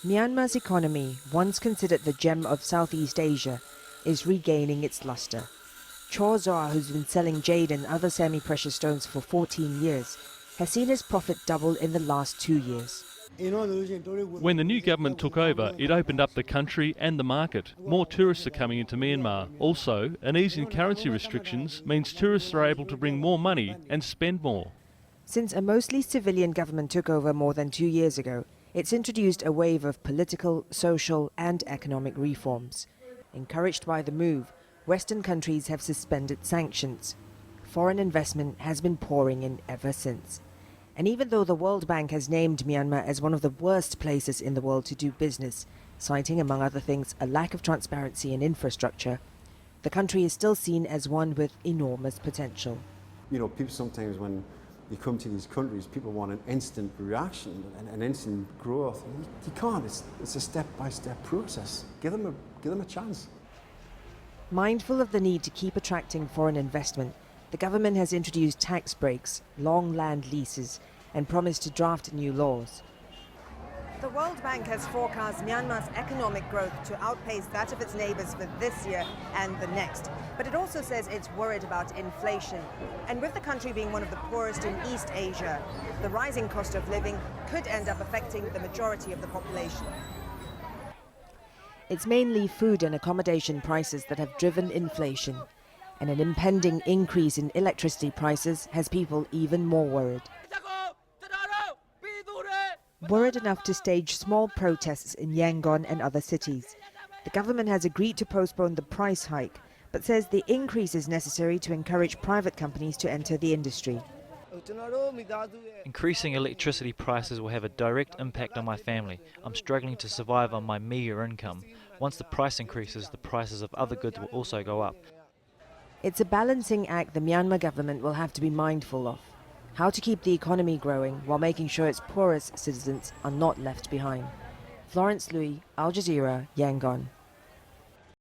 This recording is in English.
Myanmar's economy, once considered the gem of Southeast Asia, is regaining its luster. Cho Zoa, who's been selling jade and other semi-precious stones for 14 years, has seen his profit double in the last 2 years. When the new government took over, it opened up the country and the market. More tourists are coming into Myanmar. Also, an ease in currency restrictions means tourists are able to bring more money and spend more. Since a mostly civilian government took over more than 2 years ago, it's introduced a wave of political, social and economic reforms. Encouraged by the move, Western countries have suspended sanctions. Foreign investment has been pouring in ever since. And even though the World Bank has named Myanmar as one of the worst places in the world to do business, citing among other things a lack of transparency and infrastructure, the country is still seen as one with enormous potential. You know, people sometimes when you come to these countries, people want an instant reaction and an instant growth. You can't. It's a step-by-step process. Give them a chance. Mindful of the need to keep attracting foreign investment, the government has introduced tax breaks, long land leases, and promised to draft new laws. The World Bank has forecast Myanmar's economic growth to outpace that of its neighbours for this year and the next. But it also says it's worried about inflation. And with the country being one of the poorest in East Asia, the rising cost of living could end up affecting the majority of the population. It's mainly food and accommodation prices that have driven inflation. And an impending increase in electricity prices has people even more worried. Worried enough to stage small protests in Yangon and other cities. The government has agreed to postpone the price hike, but says the increase is necessary to encourage private companies to enter the industry. Increasing electricity prices will have a direct impact on my family. I'm struggling to survive on my meagre income. Once the price increases, the prices of other goods will also go up. It's a balancing act the Myanmar government will have to be mindful of. How to keep the economy growing while making sure its poorest citizens are not left behind. Florence Looi, Al Jazeera, Yangon.